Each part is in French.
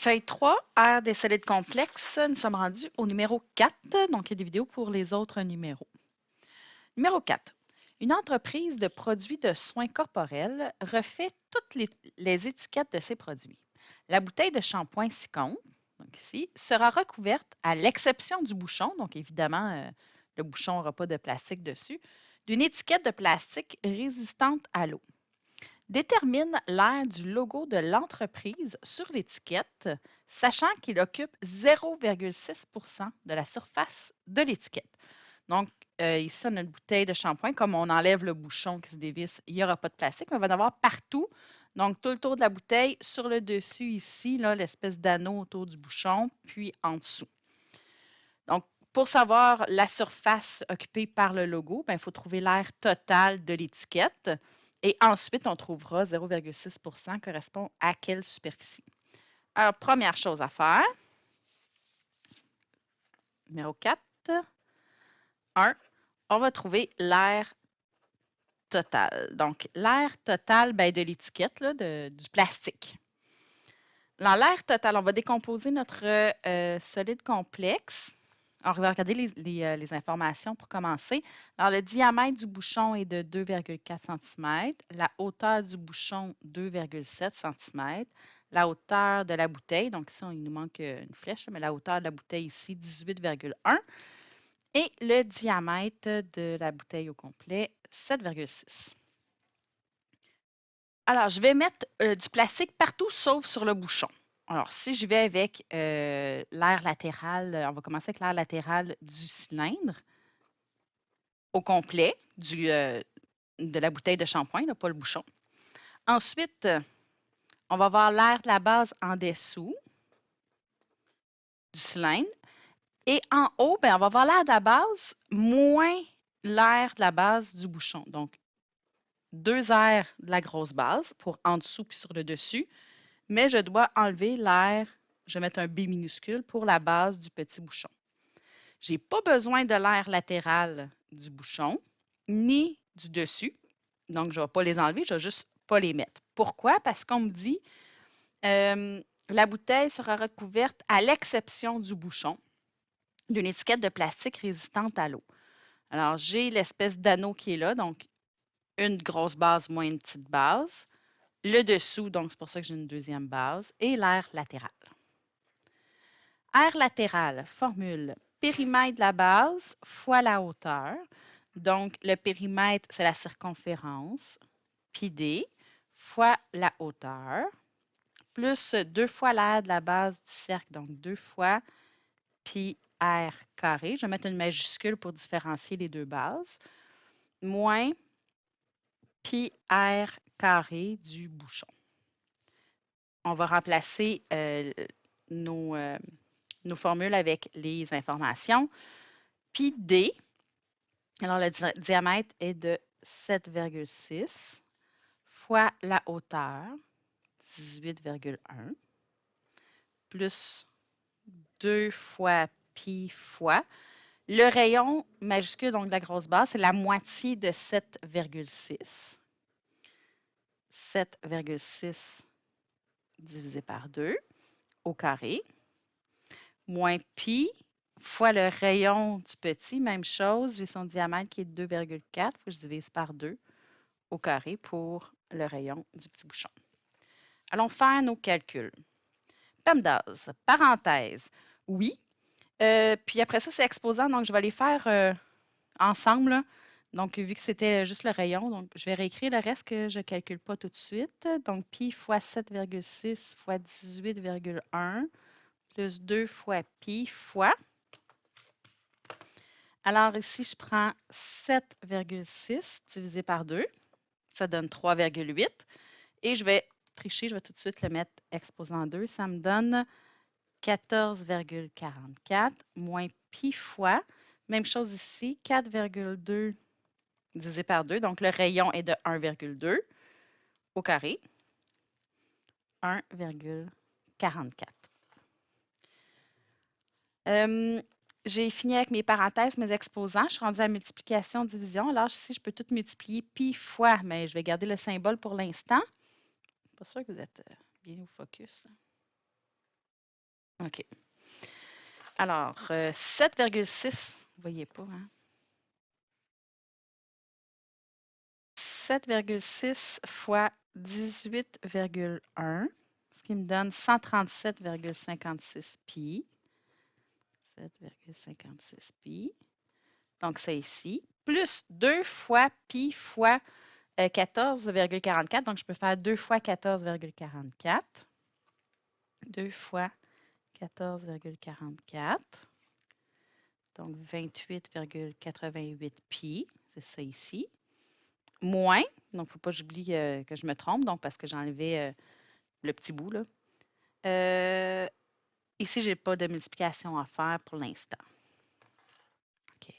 Feuille 3, R des solides complexes. Nous sommes rendus au numéro 4, donc il y a des vidéos pour les autres numéros. Numéro 4. Une entreprise de produits de soins corporels refait toutes les étiquettes de ses produits. La bouteille de shampoing Sicon, donc ici, sera recouverte à l'exception du bouchon, donc évidemment, le bouchon n'aura pas de plastique dessus, d'une étiquette de plastique résistante à l'eau. Détermine l'aire du logo de l'entreprise sur l'étiquette, sachant qu'il occupe 0,6 de la surface de l'étiquette. Donc, ici, on a une bouteille de shampoing. Comme on enlève le bouchon qui se dévisse, il n'y aura pas de plastique, mais on va en avoir partout. Donc, tout le tour de la bouteille, sur le dessus ici, l'espèce d'anneau autour du bouchon, puis en dessous. Donc, pour savoir la surface occupée par le logo, il faut trouver l'aire totale de l'étiquette. Et ensuite, on trouvera 0,6 correspond à quelle superficie. Alors, première chose à faire, numéro 4, 1, on va trouver l'aire totale. Donc, l'aire totale de l'étiquette, du plastique. Dans l'aire totale, on va décomposer notre solide complexe. Alors, on va regarder les informations pour commencer. Alors, le diamètre du bouchon est de 2,4 cm, la hauteur du bouchon 2,7 cm, la hauteur de la bouteille, donc ici, il nous manque une flèche, mais la hauteur de la bouteille ici, 18,1, et le diamètre de la bouteille au complet, 7,6. Alors, je vais mettre du plastique partout sauf sur le bouchon. Alors, si je vais avec l'aire latérale, on va commencer avec l'aire latérale du cylindre au complet de la bouteille de shampoing, là, pas le bouchon. Ensuite, on va voir l'aire de la base en dessous du cylindre. Et en haut, on va voir l'aire de la base moins l'aire de la base du bouchon. Donc, 2 aires de la grosse base pour en dessous puis sur le dessus. Mais je dois enlever l'air, je vais mettre un B minuscule pour la base du petit bouchon. Je n'ai pas besoin de l'air latéral du bouchon, ni du dessus. Donc, je ne vais pas les enlever, je ne vais juste pas les mettre. Pourquoi? Parce qu'on me dit la bouteille sera recouverte à l'exception du bouchon d'une étiquette de plastique résistante à l'eau. Alors, j'ai l'espèce d'anneau qui est là, donc une grosse base moins une petite base. Le dessous, donc c'est pour ça que j'ai une deuxième base, et l'aire latérale. Aire latérale, formule périmètre de la base fois la hauteur. Donc, le périmètre, c'est la circonférence, pi d, fois la hauteur, plus 2 fois l'aire de la base du cercle, donc 2 fois pi r carré. Je vais mettre une majuscule pour différencier les deux bases, moins pi r carré du bouchon. On va remplacer nos formules avec les informations. Pi d, alors le diamètre est de 7,6 fois la hauteur, 18,1, plus 2 fois pi fois. Le rayon majuscule, donc de la grosse base, c'est la moitié de 7,6. 7,6 divisé par 2 au carré, moins pi fois le rayon du petit, même chose, j'ai son diamètre qui est de 2,4, je divise par 2 au carré pour le rayon du petit bouchon. Allons faire nos calculs. PEMDAS, parenthèse, oui. Puis après ça, c'est exposant, donc je vais les faire ensemble. Là. Donc, vu que c'était juste le rayon, donc je vais réécrire le reste que je ne calcule pas tout de suite. Donc, pi fois 7,6 fois 18,1 plus 2 fois pi fois. Alors ici, je prends 7,6 divisé par 2. Ça donne 3,8. Et je vais tricher, je vais tout de suite le mettre exposant 2. Ça me donne 14,44 moins pi fois. Même chose ici, 4,2 divisé par 2. Donc, le rayon est de 1,2 au carré. 1,44. J'ai fini avec mes parenthèses, mes exposants. Je suis rendue à multiplication-division. Alors, ici, je peux tout multiplier pi fois, mais je vais garder le symbole pour l'instant. Pas sûr que vous êtes bien au focus. OK. Alors, 7,6, vous ne voyez pas, hein? 7,6 fois 18,1, ce qui me donne 137,56 pi. 7,56 pi. Donc, c'est ici. Plus 2 fois pi fois 14,44. Donc, je peux faire 2 fois 14,44. 2 fois 14,44. Donc, 28,88 pi. C'est ça ici. Moins, donc il ne faut pas que j'oublie que je me trompe, donc parce que j'ai enlevé le petit bout. Là. Ici, je n'ai pas de multiplication à faire pour l'instant. OK.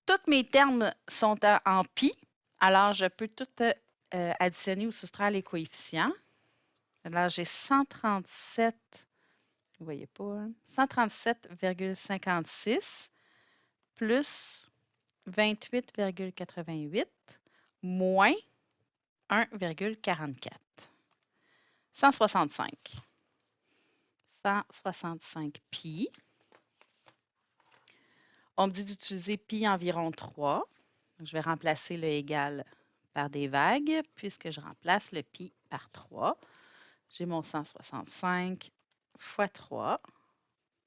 Tous mes termes sont en pi, alors je peux tout additionner ou soustraire les coefficients. Alors, j'ai 137, vous ne voyez pas, hein? 137,56 plus 28,88 moins 1,44. 165. 165 pi. On me dit d'utiliser pi environ 3. Donc, je vais remplacer le égal par des vagues puisque je remplace le pi par 3. J'ai mon 165 fois 3,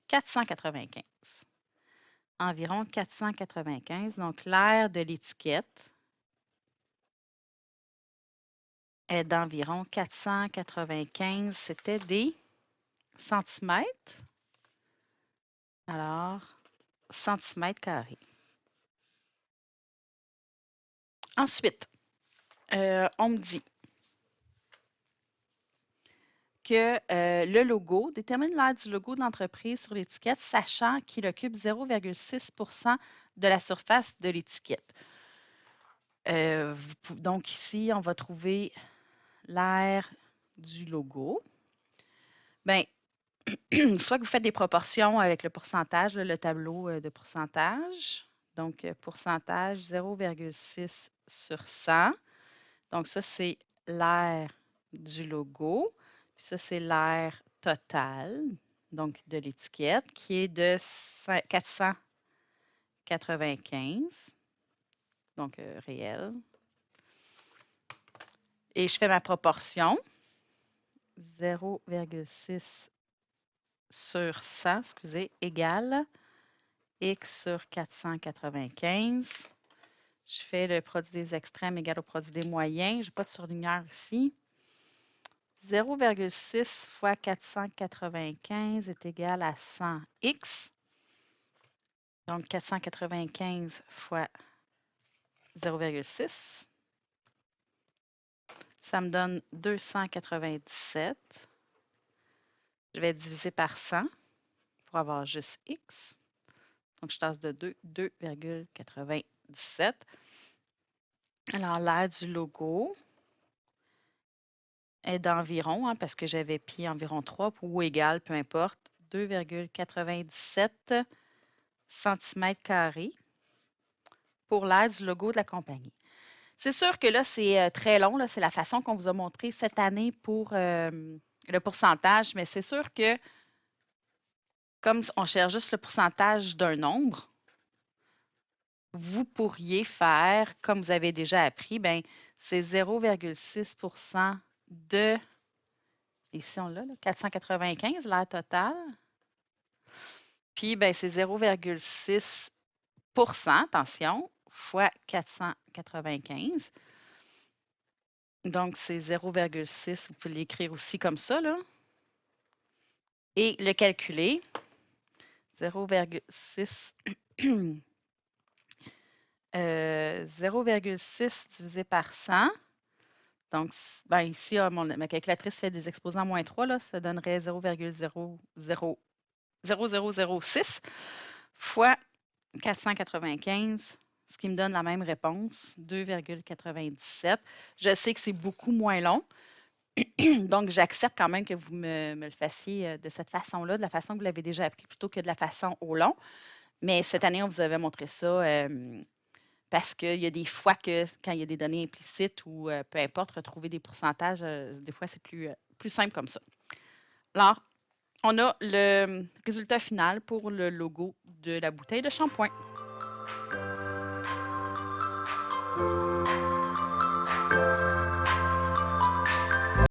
495. Environ 495. Donc, l'aire de l'étiquette est d'environ 495. C'était des centimètres. Alors, centimètres carrés. Ensuite, on me dit que le logo détermine l'aire du logo de l'entreprise sur l'étiquette, sachant qu'il occupe 0,6 de la surface de l'étiquette. Donc ici, on va trouver l'aire du logo. Bien, soit que vous faites des proportions avec le pourcentage, le tableau de pourcentage. Donc, pourcentage 0,6 sur 100. Donc, ça, c'est l'aire du logo. Puis ça, c'est l'aire totale, donc de l'étiquette, qui est de 495, donc réel. Et je fais ma proportion. 0,6 sur 100, excusez, égale x sur 495. Je fais le produit des extrêmes égal au produit des moyens. Je n'ai pas de surligneur ici. 0,6 fois 495 est égal à 100x. Donc, 495 fois 0,6. Ça me donne 297. Je vais diviser par 100 pour avoir juste x. Donc, je tasse de 2,97. Alors, l'aire du logo est d'environ, hein, parce que j'avais pi environ 3 ou égal, peu importe, 2,97 cm² pour l'aire du logo de la compagnie. C'est sûr que là, c'est très long. C'est la façon qu'on vous a montré cette année pour le pourcentage, mais c'est sûr que comme on cherche juste le pourcentage d'un nombre, vous pourriez faire, comme vous avez déjà appris, ben, c'est 0,6 de, ici on l'a, 495, l'aire totale. Puis, ben, c'est 0,6 attention, fois 495. Donc, c'est 0,6. Vous pouvez l'écrire aussi comme ça, là. Et le calculer. 0,6. 0,6 divisé par 100. Donc, ben ici, ma calculatrice fait des exposants moins 3, là, ça donnerait 0,0006 fois 495, ce qui me donne la même réponse, 2,97. Je sais que c'est beaucoup moins long, donc j'accepte quand même que vous me le fassiez de cette façon-là, de la façon que vous l'avez déjà appris, plutôt que de la façon au long. Mais cette année, on vous avait montré ça parce qu'il y a des fois que quand il y a des données implicites ou peu importe, retrouver des pourcentages, des fois, c'est plus simple comme ça. Alors, On a le résultat final pour le logo de la bouteille de shampoing.